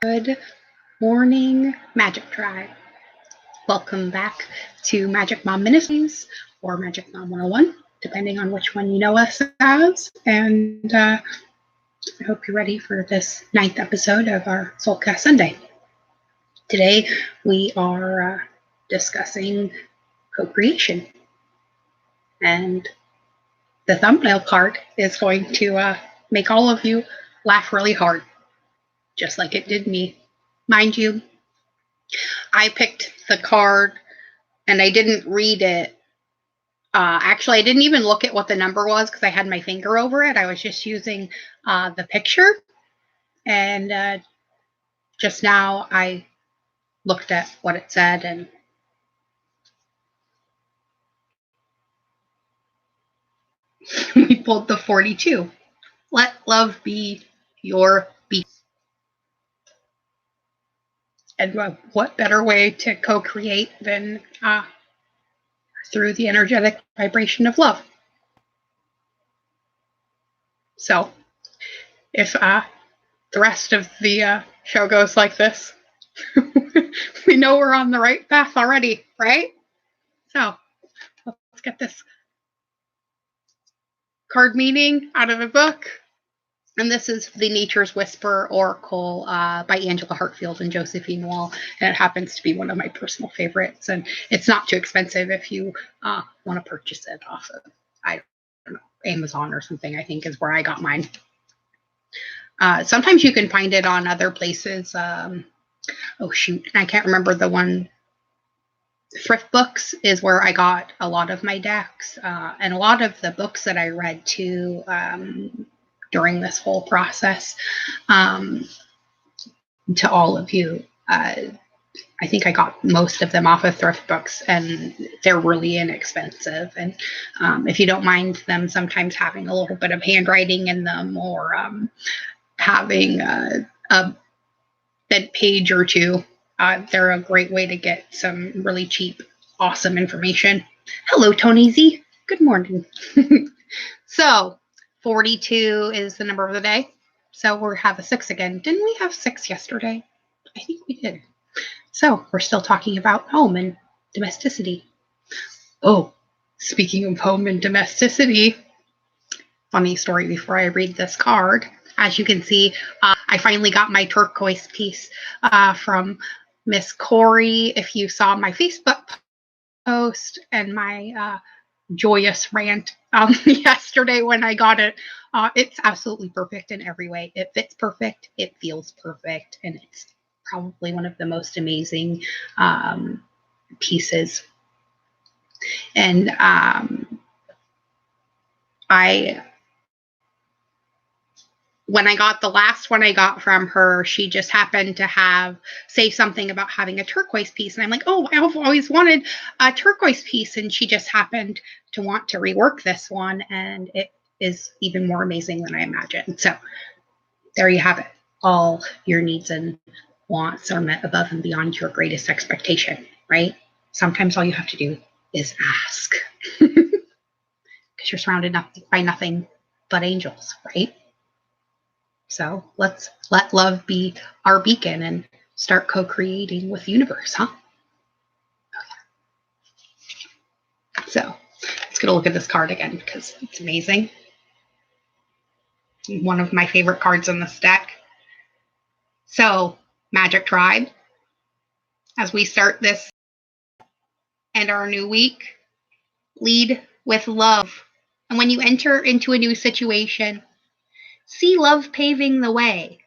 Good morning, Magic Tribe. Welcome back to Magic Mom Ministries or Magic Mom 101, depending on which one you know us as. And I hope you're ready for this 9th episode of our SoulCast Sunday. Today we are discussing co-creation. And the thumbnail card is going to make all of you laugh really hard, just like it did me. Mind you, I picked the card and I didn't read it. Actually, I didn't even look at what the number was because I had my finger over it. I was just using the picture. And just now I looked at what it said, and we pulled the 42. Let love be your beat. And what better way to co-create than through the energetic vibration of love? So if the rest of the show goes like this, we know we're on the right path already, right? So let's get this card meaning out of the book. And this is the Nature's Whisper Oracle by Angela Hartfield and Josephine Wall. And it happens to be one of my personal favorites. And it's not too expensive if you want to purchase it off of, I don't know, Amazon or something, I think is where I got mine. Sometimes you can find it on other places. Oh, shoot. I can't remember the one. Thrift books is where I got a lot of my decks. And a lot of the books that I read too, during this whole process, to all of you. I think I got most of them off of thrift books, and they're really inexpensive. And if you don't mind them sometimes having a little bit of handwriting in them, or having a bent page or two, they're a great way to get some really cheap, awesome information. Hello, Tony Z. Good morning. So 42 is the number of the day. So we'll have a 6 again. Didn't we have 6 yesterday? I think we did. So we're still talking about home and domesticity. Oh, speaking of home and domesticity, funny story before I read this card. As you can see, I finally got my turquoise piece from Miss Corey. If you saw my Facebook post and my joyous rant yesterday when I got it, it's absolutely perfect in every way. It fits perfect, it feels perfect, and it's probably one of the most amazing pieces. And when I got the last one I got from her, she just happened to say something about having a turquoise piece. And I'm like, oh, I've always wanted a turquoise piece. And she just happened to want to rework this one. And it is even more amazing than I imagined. So there you have it. All your needs and wants are met above and beyond your greatest expectation, right? Sometimes all you have to do is ask. Because you're surrounded by nothing but angels, right? So let's let love be our beacon and start co-creating with the universe, huh? Okay. So let's get a look at this card again because it's amazing. One of my favorite cards in this deck. So, Magic Tribe, as we start this and our new week, lead with love. And when you enter into a new situation, see love paving the way.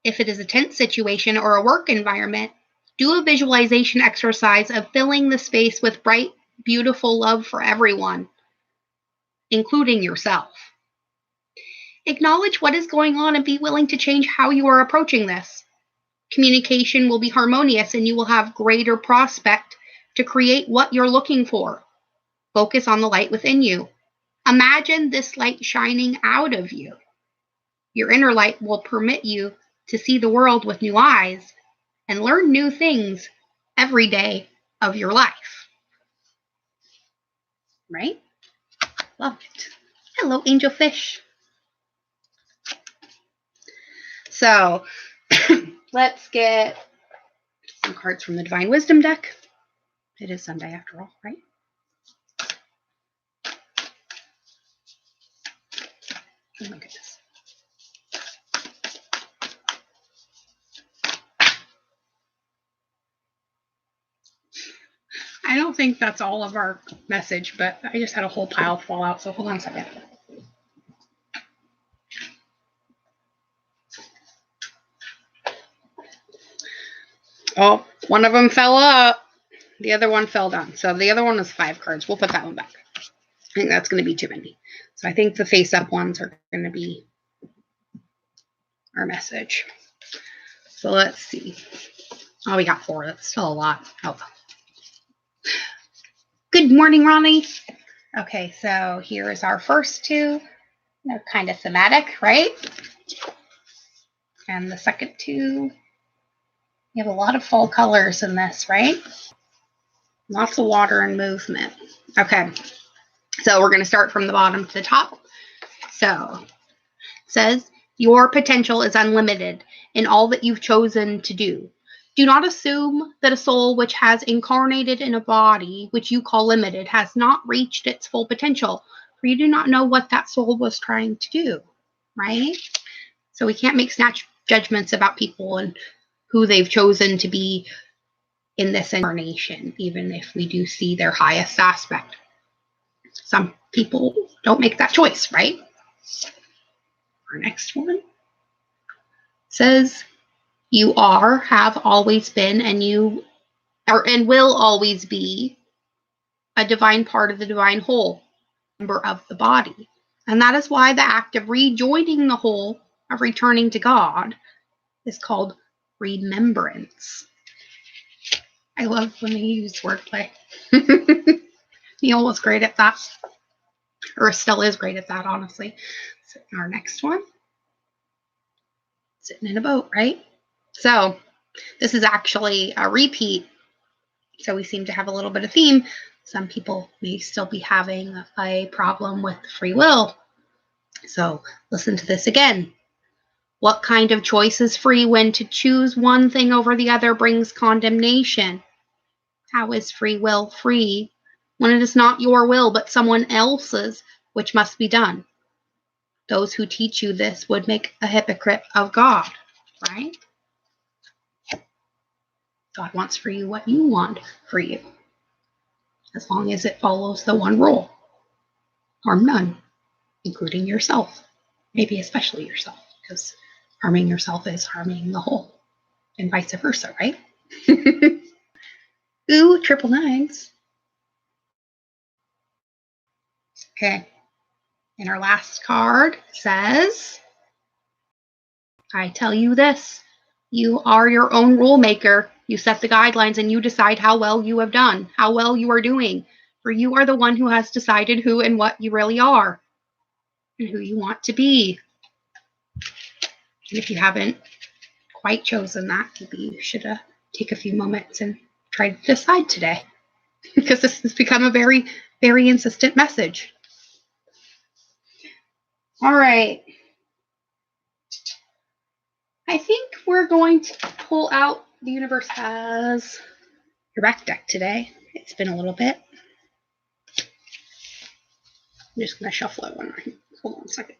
If it is a tense situation or a work environment, do a visualization exercise of filling the space with bright, beautiful love for everyone, including yourself. Acknowledge what is going on and be willing to change how you are approaching this. Communication will be harmonious and you will have greater prospect to create what you're looking for. Focus on the light within you. Imagine this light shining out of you. Your inner light will permit you to see the world with new eyes and learn new things every day of your life. Right? Love it. Hello, angel fish. So Let's get some cards from the Divine Wisdom deck. It is Sunday after all, right? Oh my goodness. I don't think that's all of our message, but I just had a whole pile fall out, so hold on a second. Oh, one of them fell up. The other one fell down. So the other one was 5 cards. We'll put that one back. I think that's going to be too many. So I think the face-up ones are going to be our message. So let's see. Oh, we got 4. That's still a lot. Oh. Good morning, Ronnie. Okay, so here is our first 2. They're kind of thematic, right? And the second 2, you have a lot of fall colors in this, right? Lots of water and movement. Okay, so we're going to start from the bottom to the top. So it says, your potential is unlimited in all that you've chosen to do. Do not assume that a soul which has incarnated in a body, which you call limited, has not reached its full potential, for you do not know what that soul was trying to do, right? So we can't make snatch judgments about people and who they've chosen to be in this incarnation, even if we do see their highest aspect. Some people don't make that choice, right? Our next one says, you are, have always been, and you are and will always be a divine part of the divine whole, member of the body. And that is why the act of rejoining the whole, of returning to God, is called remembrance. I love when they use wordplay. Neil was great at that, or still is great at that, honestly. So our next one, sitting in a boat, right? So this is actually a repeat. So we seem to have a little bit of theme. Some people may still be having a problem with free will. So listen to this again. What kind of choice is free when to choose one thing over the other brings condemnation? How is free will free when it is not your will but someone else's which must be done? Those who teach you this would make a hypocrite of God, right? God wants for you what you want for you, as long as it follows the one rule. Harm none, including yourself, maybe especially yourself, because harming yourself is harming the whole, and vice versa, right? Ooh, 999s. Okay, and our last card says, I tell you this, you are your own rule maker. You set the guidelines and you decide how well you have done, how well you are doing, for you are the one who has decided who and what you really are and who you want to be. And if you haven't quite chosen that, maybe you should take a few moments and try to decide today, because this has become a very, very insistent message. All right. I think we're going to pull out The Universe Has Your Back deck today. It's been a little bit. I'm just going to shuffle it one more. Hold on a second.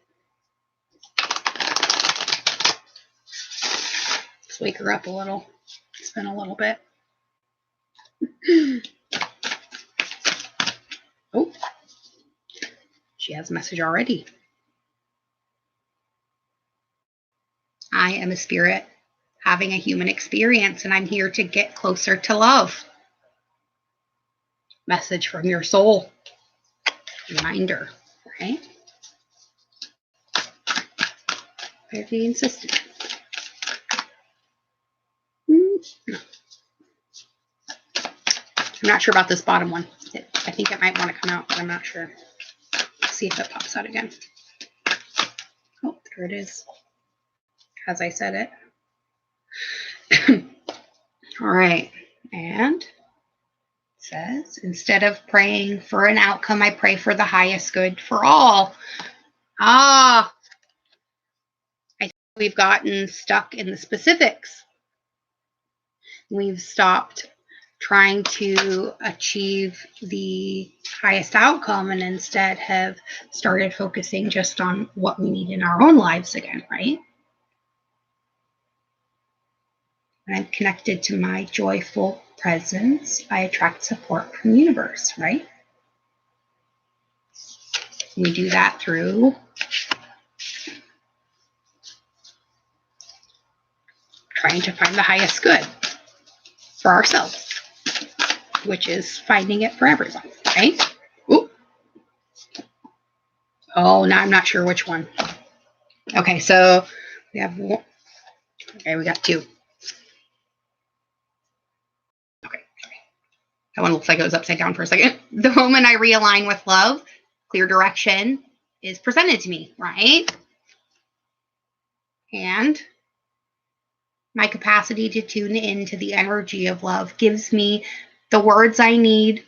Let's wake her up a little. It's been a little bit. Oh, she has a message already. I am a spirit having a human experience, and I'm here to get closer to love. Message from your soul. Reminder, right? Very insistent. No. I'm not sure about this bottom one. I think it might want to come out, but I'm not sure. Let's see if it pops out again. Oh, there it is. As I said it. All right. And it says, instead of praying for an outcome, I pray for the highest good for all. Ah, I we've gotten stuck in the specifics. We've stopped trying to achieve the highest outcome and instead have started focusing just on what we need in our own lives again, right? When I'm connected to my joyful presence, I attract support from the universe, right? We do that through trying to find the highest good for ourselves, which is finding it for everyone, right? Ooh. Oh, now I'm not sure which one. Okay, so we have one. Okay, we got two. Okay, that one looks like it was upside down for a second. The moment I realign with love, clear direction is presented to me, right? And my capacity to tune into the energy of love gives me the words I need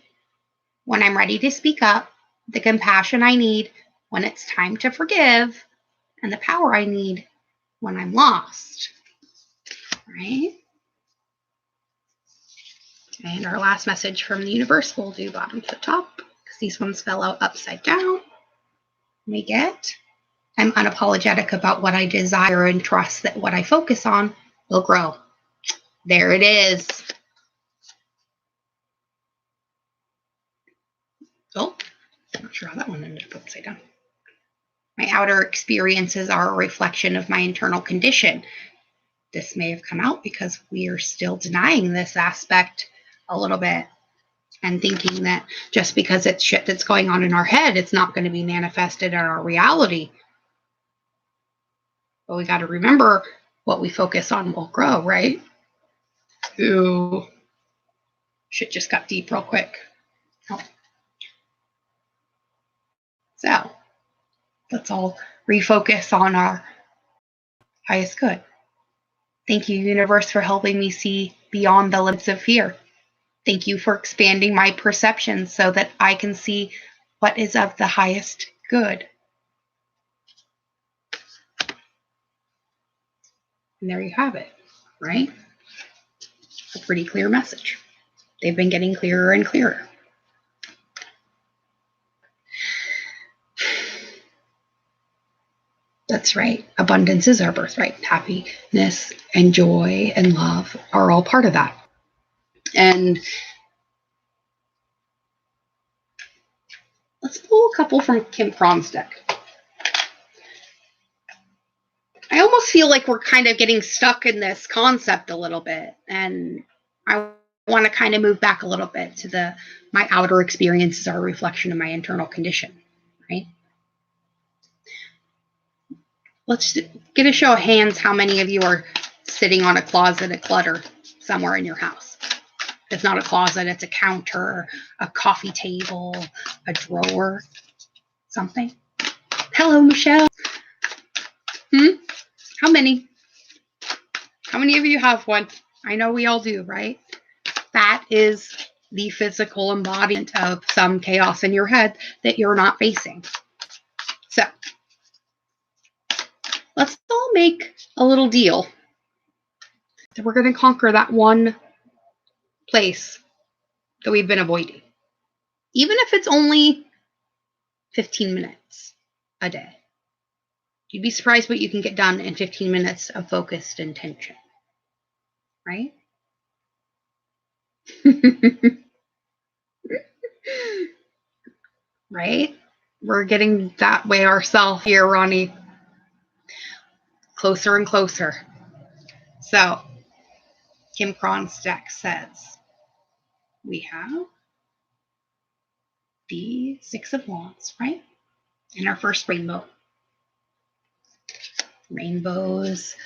when I'm ready to speak up, the compassion I need when it's time to forgive, and the power I need when I'm lost, right? And our last message from the universe, we'll do bottom to top because these ones fell out upside down. We get, I'm unapologetic about what I desire and trust that what I focus on will grow. There it is. Oh, I'm not sure how that one ended up upside down. My outer experiences are a reflection of my internal condition. This may have come out because we are still denying this aspect a little bit and thinking that just because it's shit that's going on in our head, it's not going to be manifested in our reality. But we got to remember what we focus on will grow, right? Ooh, shit just got deep real quick. Oh. So let's all refocus on our highest good. Thank you, universe, for helping me see beyond the limits of fear. Thank you for expanding my perception so that I can see what is of the highest good. And there you have it, right? A pretty clear message. They've been getting clearer and clearer. That's right. Abundance is our birthright. Happiness and joy and love are all part of that. And let's pull a couple from Kim Cron's deck. I almost feel like we're kind of getting stuck in this concept a little bit. And I want to kind of move back a little bit to my outer experiences are a reflection of my internal condition, right? Let's get a show of hands how many of you are sitting on a closet of clutter somewhere in your house. It's not a closet, it's a counter, a coffee table, a drawer, something. Hello, Michelle. How many? How many of you have one? I know we all do, right? That is the physical embodiment of some chaos in your head that you're not facing. So let's all make a little deal that we're going to conquer that one place that we've been avoiding. Even if it's only 15 minutes a day. You'd be surprised what you can get done in 15 minutes of focused intention. Right? Right? We're getting that way ourselves here, Ronnie. Closer and closer. So, Kim Cron's deck says we have the Six of Wands, right? In our first rainbow. Rainbows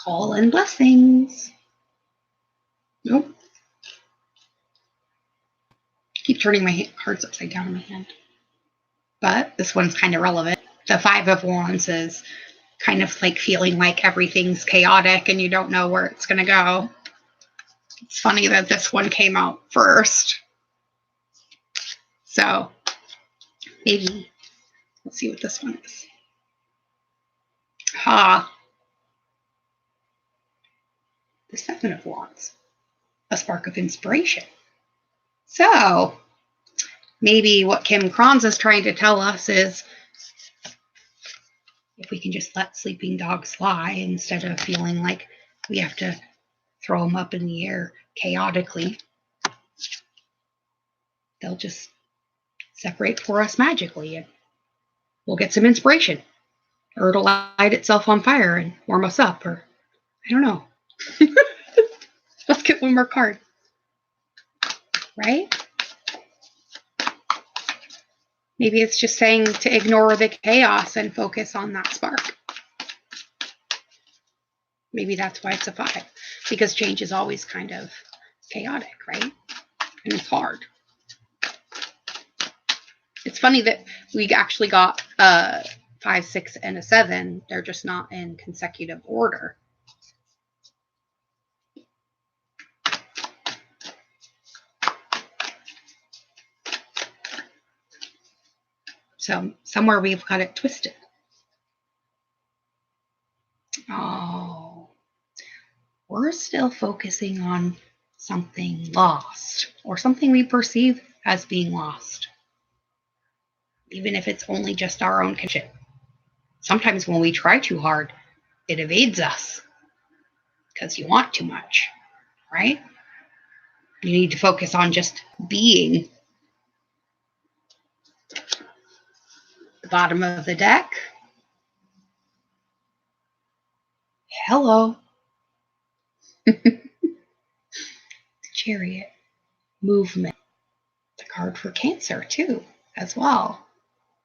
call in blessings. Nope. Keep turning my cards upside down in my hand. But this one's kind of relevant. The Five of Wands is kind of like feeling like everything's chaotic and you don't know where it's going to go. It's funny that this one came out first. So maybe let's see what this one is. the Seven of Wands, a spark of inspiration. So maybe what Kim Kranz is trying to tell us is if we can just let sleeping dogs lie instead of feeling like we have to throw them up in the air chaotically, they'll just separate for us magically and we'll get some inspiration. Or it'll light itself on fire and warm us up, or I don't know. Let's get one more card. Right? Maybe it's just saying to ignore the chaos and focus on that spark. Maybe that's why it's a 5, because change is always kind of chaotic, right? And it's hard. It's funny that we actually got a 5, 6, and a 7. They're just not in consecutive order. So somewhere we've got it twisted. Oh, we're still focusing on something lost or something we perceive as being lost, even if it's only just our own condition. Sometimes when we try too hard, it evades us because you want too much, right? You need to focus on just being. The bottom of the deck. Hello. The Chariot. Movement. The card for Cancer, too, as well,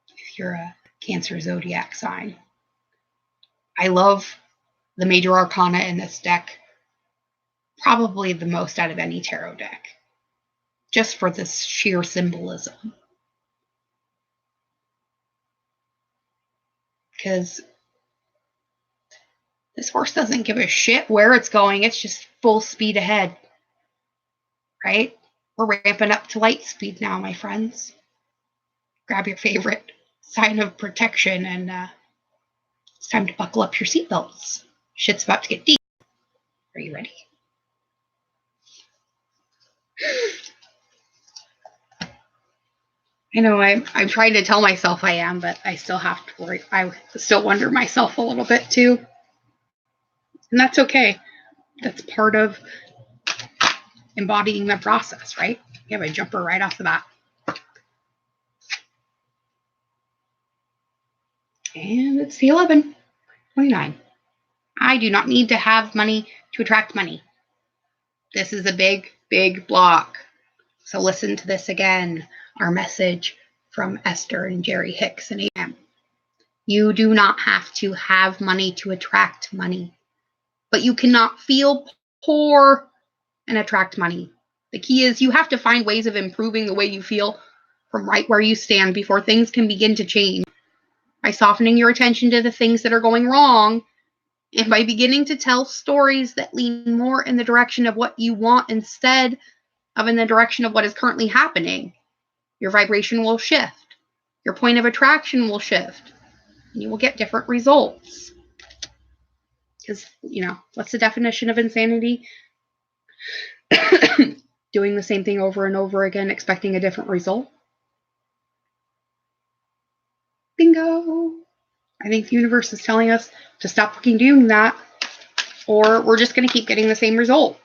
if you're a Cancer zodiac sign. I love the major arcana in this deck, probably the most out of any tarot deck, just for this sheer symbolism. Because this horse doesn't give a shit where it's going. It's just full speed ahead, right? We're ramping up to light speed now, my friends. Grab your favorite sign of protection, and it's time to buckle up your seatbelts. Shit's about to get deep. Are you ready? I know I'm trying to tell myself I am, but I still have to worry. I still wonder myself a little bit too. And that's okay. That's part of embodying the process, right? You have a jumper right off the bat. And it's the 11, 29. I do not need to have money to attract money. This is a big, big block. So listen to this again. Our message from Esther and Jerry Hicks and AM. You do not have to have money to attract money, but you cannot feel poor and attract money. The key is you have to find ways of improving the way you feel from right where you stand before things can begin to change. By softening your attention to the things that are going wrong, and by beginning to tell stories that lean more in the direction of what you want instead of in the direction of what is currently happening, your vibration will shift. Your point of attraction will shift. And you will get different results. Because, what's the definition of insanity? Doing the same thing over and over again, expecting a different result. Bingo! I think the universe is telling us to stop fucking doing that, or we're just going to keep getting the same result,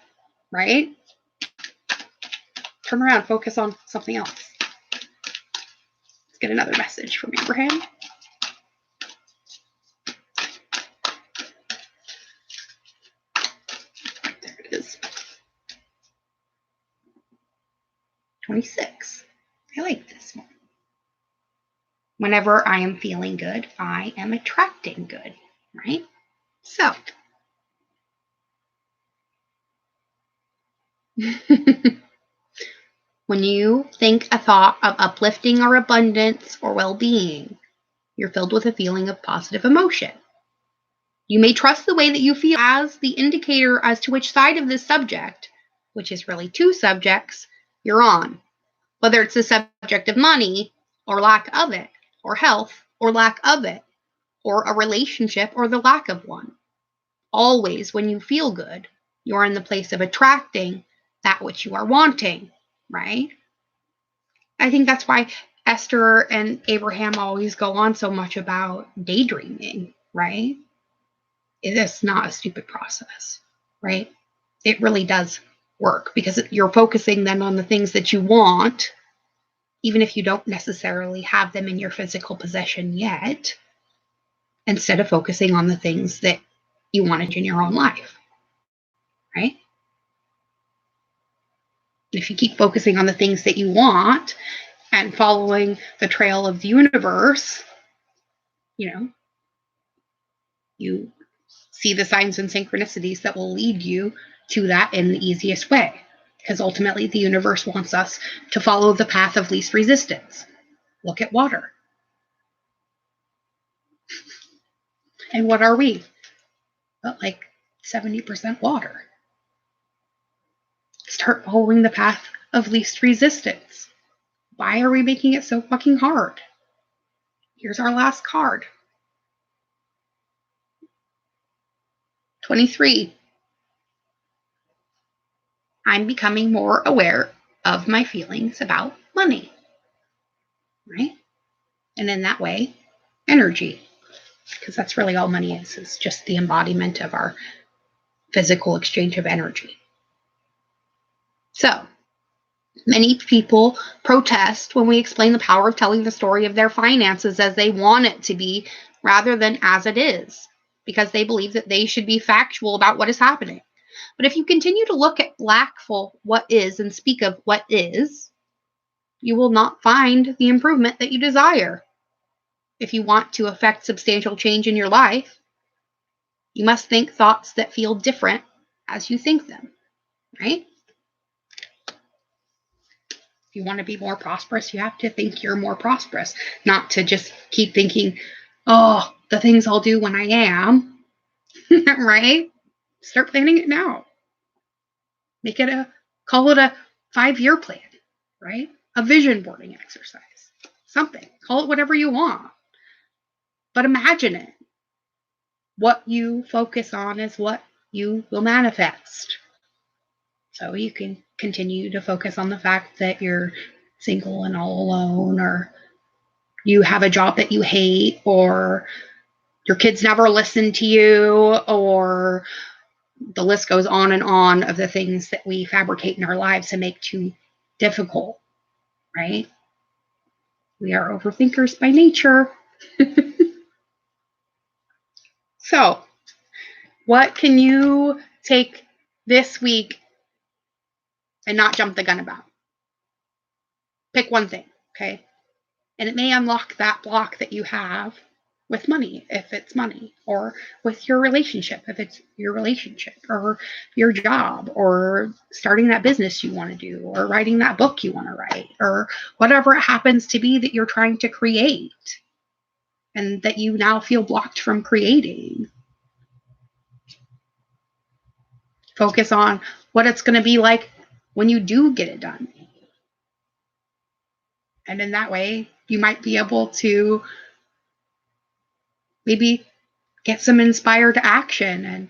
right? Turn around, focus on something else. Let's get another message from Abraham. There it is. 26. I like this one. Whenever I am feeling good, I am attracting good, right? So, when you think a thought of uplifting or abundance or well-being, you're filled with a feeling of positive emotion. You may trust the way that you feel as the indicator as to which side of this subject, which is really two subjects, you're on. Whether it's the subject of money or lack of it, or health or lack of it, or a relationship or the lack of one. Always, when you feel good, You're in the place of attracting that which you are wanting, right? I think that's why Esther and Abraham always go on so much about daydreaming, right? It is not a stupid process, right? It really does work because you're focusing then on the things that you want, even if you don't necessarily have them in your physical possession yet, instead of focusing on the things that you wanted in your own life, right? If you keep focusing on the things that you want and following the trail of the universe, you see the signs and synchronicities that will lead you to that in the easiest way. Because ultimately, the universe wants us to follow the path of least resistance. Look at water. And what are we? But like 70% water. Start following the path of least resistance. Why are we making it so fucking hard? Here's our last card. 23. I'm becoming more aware of my feelings about money. Right? And in that way, energy. Because that's really all money is just the embodiment of our physical exchange of energy. So, many people protest when we explain the power of telling the story of their finances as they want it to be rather than as it is, because they believe that they should be factual about what is happening. But if you continue to look at lackful what is and speak of what is, you will not find the improvement that you desire. If you want to affect substantial change in your life, you must think thoughts that feel different as you think them, right? If you want to be more prosperous, you have to think you're more prosperous, not to just keep thinking, oh, the things I'll do when I am, right? Start planning it now. Call it a 5-year plan, right? A vision boarding exercise, something. Call it whatever you want. But imagine it. What you focus on is what you will manifest. So you can continue to focus on the fact that you're single and all alone, or you have a job that you hate, or your kids never listen to you, or the list goes on and on of the things that we fabricate in our lives to make too difficult, right? We are overthinkers by nature. So, what can you take this week and not jump the gun about? Pick one thing, okay? And it may unlock that block that you have with money, if it's money, or with your relationship, if it's your relationship, or your job, or starting that business you want to do, or writing that book you want to write, or whatever it happens to be that you're trying to create and that you now feel blocked from creating. Focus on what it's going to be like when you do get it done. And in that way, you might be able to maybe get some inspired action, and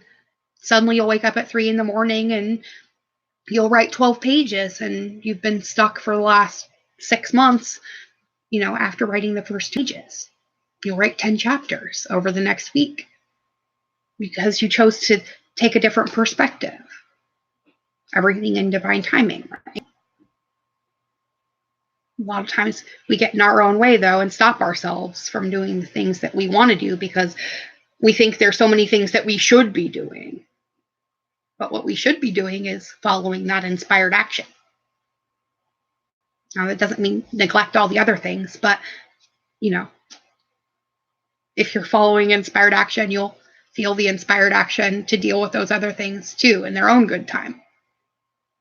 suddenly you'll wake up at 3 a.m. and you'll write 12 pages, and you've been stuck for the last 6 months, after writing the first pages. You'll write 10 chapters over the next week because you chose to take a different perspective. Everything in divine timing, right? A lot of times we get in our own way, though, and stop ourselves from doing the things that we want to do because we think there's so many things that we should be doing. But what we should be doing is following that inspired action. Now, that doesn't mean neglect all the other things, but, if you're following inspired action, you'll feel the inspired action to deal with those other things too in their own good time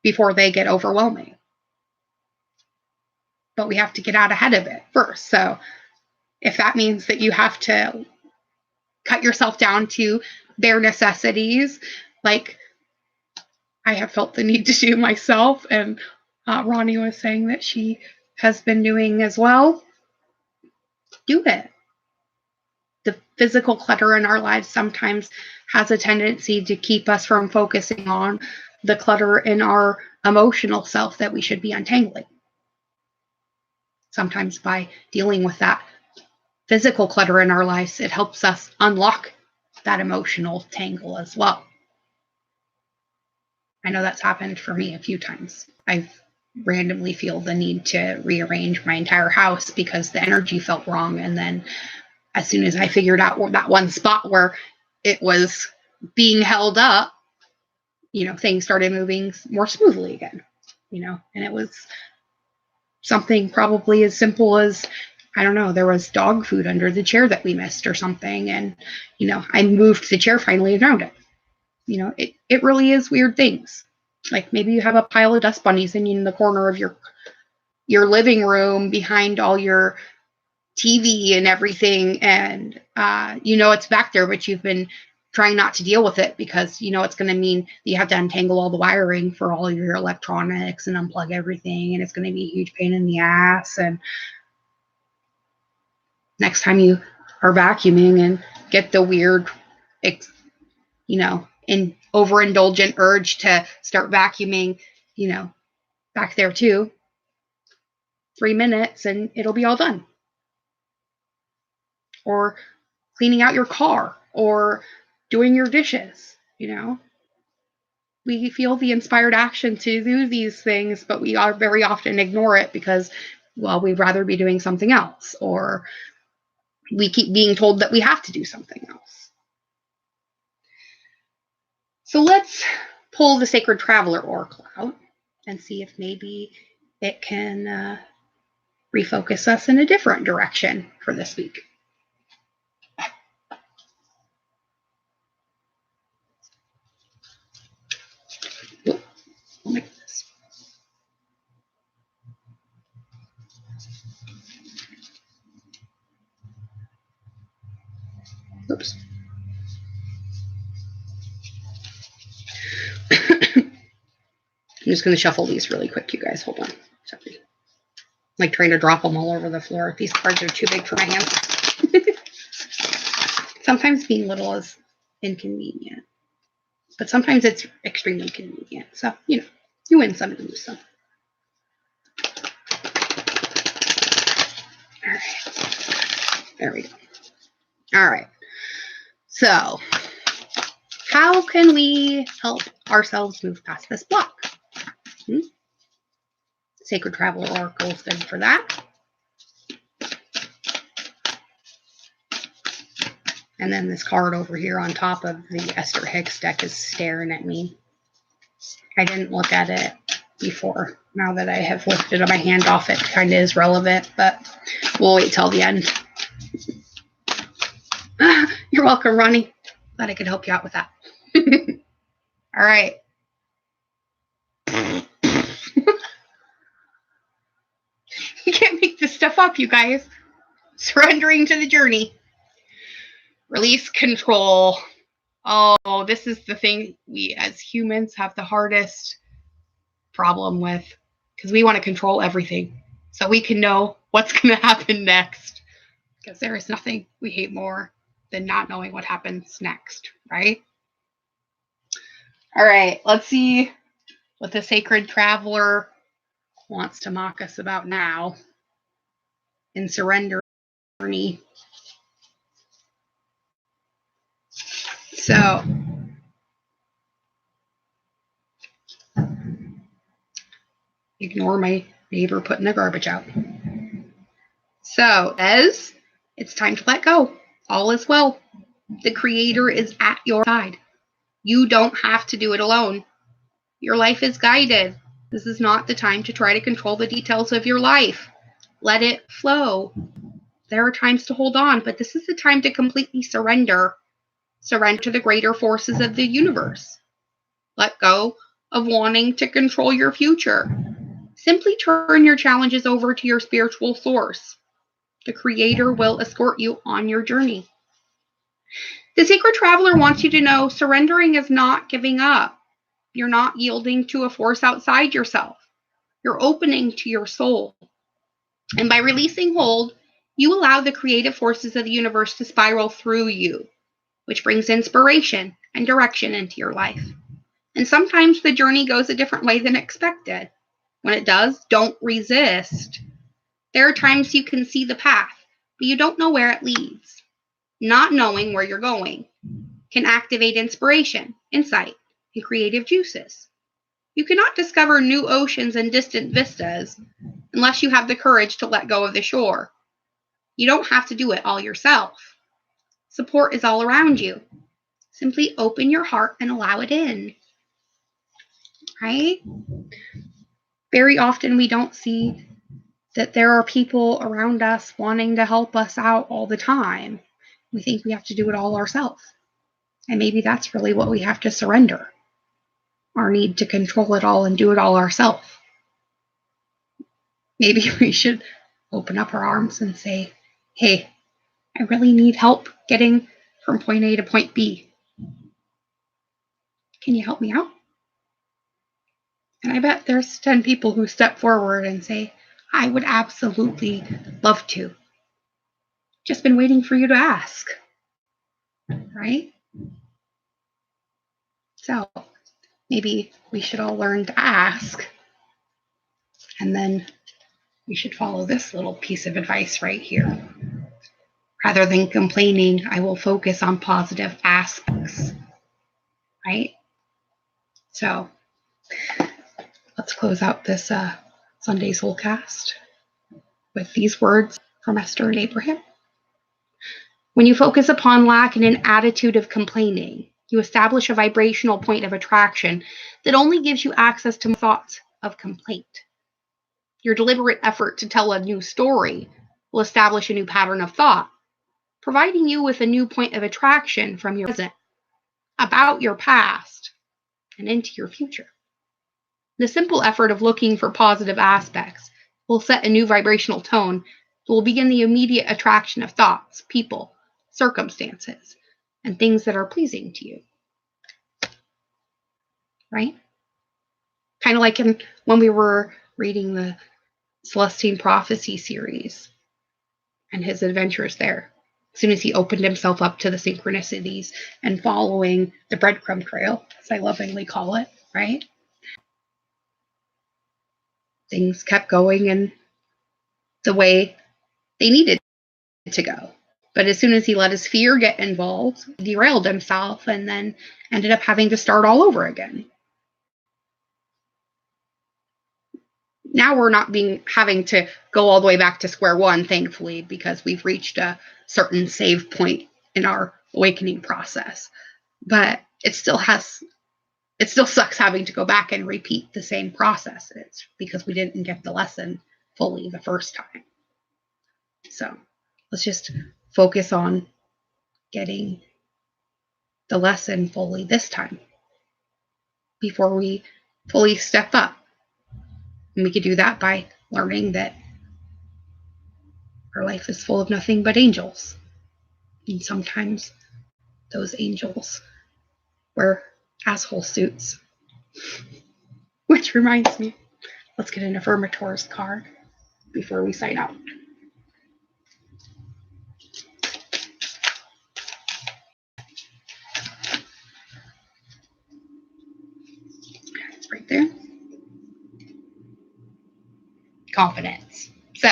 before they get overwhelming. But we have to get out ahead of it first. So if that means that you have to cut yourself down to bare necessities, like I have felt the need to do myself, and Ronnie was saying that she has been doing as well, do it. physical clutter in our lives sometimes has a tendency to keep us from focusing on the clutter in our emotional self that we should be untangling. Sometimes by dealing with that physical clutter in our lives, it helps us unlock that emotional tangle as well. I know that's happened for me a few times. I've randomly feel the need to rearrange my entire house because the energy felt wrong. And then as soon as I figured out that one spot where it was being held up, things started moving more smoothly again, and it was something probably as simple as, I don't know, there was dog food under the chair that we missed or something. And, I moved the chair finally and found it. It really is weird things. Like maybe you have a pile of dust bunnies in the corner of your living room behind all your TV and everything. And, it's back there, but you've been trying not to deal with it because, it's going to mean that you have to untangle all the wiring for all your electronics and unplug everything. And it's going to be a huge pain in the ass. And next time you are vacuuming and get the weird, overindulgent urge to start vacuuming, back there too, 3 minutes and it'll be all done. Or cleaning out your car or doing your dishes, We feel the inspired action to do these things, but we are very often ignore it because, we'd rather be doing something else, or we keep being told that we have to do something else. So let's pull the Sacred Traveler Oracle out and see if maybe it can refocus us in a different direction for this week. Oh my goodness. Oops. I'm just going to shuffle these really quick, you guys. Hold on. Sorry. Like trying to drop them all over the floor. These cards are too big for my hands. Sometimes being little is inconvenient, but sometimes it's extremely convenient. So, you win some and lose some. All right. There we go. All right. So, how can we help ourselves move past this block? Sacred Traveler Oracle is good for that. And then this card over here on top of the Esther Hicks deck is staring at me. I didn't look at it before. Now that I have lifted my hand off, it kind of is relevant, but we'll wait till the end. You're welcome, Ronnie. Glad I could help you out with that. All right. You can't make this stuff up, you guys. Surrendering to the journey. Release control. Oh, this is the thing we as humans have the hardest problem with, because we want to control everything so we can know what's going to happen next, because there is nothing we hate more than not knowing what happens next, right? All right, let's see what the Sacred Traveler wants to mock us about now in surrender. So ignore my neighbor putting the garbage out. So as it's time to let go. All is well. The Creator is at your side. You don't have to do it alone. Your life is guided. This is not the time to try to control the details of your life. Let it flow. There are times to hold on, but this is the time to completely surrender. Surrender to the greater forces of the universe. Let go of wanting to control your future. Simply turn your challenges over to your spiritual source. The Creator will escort you on your journey. The Sacred Traveler wants you to know surrendering is not giving up. You're not yielding to a force outside yourself. You're opening to your soul. And by releasing hold, You allow the creative forces of the universe to spiral through you, which brings inspiration and direction into your life. And sometimes the journey goes a different way than expected. When it does, don't resist. There are times you can see the path, but you don't know where it leads. Not knowing where you're going can activate inspiration, insight, and creative juices. You cannot discover new oceans and distant vistas unless you have the courage to let go of the shore. You don't have to do it all yourself. Support is all around you. Simply open your heart and allow it in. Right? Very often we don't see that there are people around us wanting to help us out all the time. We think we have to do it all ourselves. And maybe that's really what we have to surrender. Our need to control it all and do it all ourselves. Maybe we should open up our arms and say, hey, I really need help getting from point A to point B. Can you help me out? And I bet there's 10 people who step forward and say, I would absolutely love to. Just been waiting for you to ask. Right? So maybe we should all learn to ask. And then we should follow this little piece of advice right here. Rather than complaining, I will focus on positive aspects. Right? So let's close out this Sunday SoulCast with these words from Esther and Abraham. When you focus upon lack and an attitude of complaining, you establish a vibrational point of attraction that only gives you access to thoughts of complaint. Your deliberate effort to tell a new story will establish a new pattern of thought, providing you with a new point of attraction from your present, about your past, and into your future. The simple effort of looking for positive aspects will set a new vibrational tone that will begin the immediate attraction of thoughts, people, circumstances, and things that are pleasing to you. Right? Kind of like when we were reading the Celestine Prophecy series and his adventures there. As soon as he opened himself up to the synchronicities and following the breadcrumb trail, as I lovingly call it, right? Things kept going in the way they needed to go. But as soon as he let his fear get involved, he derailed himself and then ended up having to start all over again. Now we're not having to go all the way back to square one, thankfully, because we've reached a certain save point in our awakening process. But it still sucks having to go back and repeat the same processes because we didn't get the lesson fully the first time. So let's just focus on getting the lesson fully this time before we fully step up. And we could do that by learning that our life is full of nothing but angels. And sometimes those angels wear asshole suits. Which reminds me, let's get an affirmators card before we sign out. It's right there. Confidence. So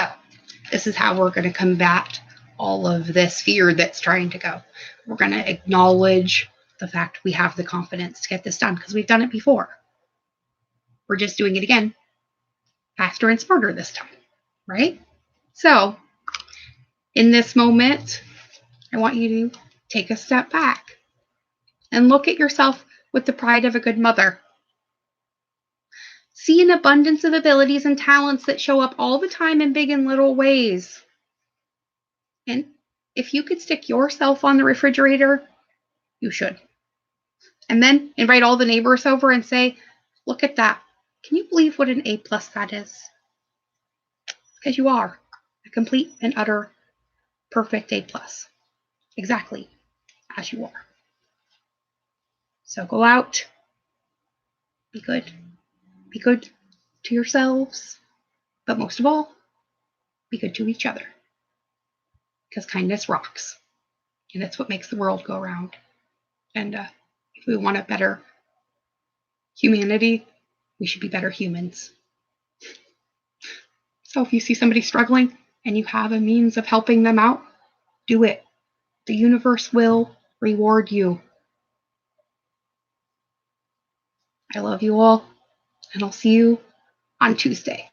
this is how we're going to combat all of this fear that's trying to go. We're going to acknowledge the fact we have the confidence to get this done because we've done it before. We're just doing it again, faster and smarter this time, right? So in this moment, I want you to take a step back and look at yourself with the pride of a good mother. See an abundance of abilities and talents that show up all the time in big and little ways. And if you could stick yourself on the refrigerator, you should. And then invite all the neighbors over and say, look at that. Can you believe what an A+ that is? Because you are a complete and utter perfect A+. Exactly as you are. So go out. Be good. Be good to yourselves. But most of all, be good to each other. because kindness rocks. And it's what makes the world go round. And if we want a better humanity, we should be better humans. So if you see somebody struggling and you have a means of helping them out, do it. The universe will reward you. I love you all, and I'll see you on Tuesday.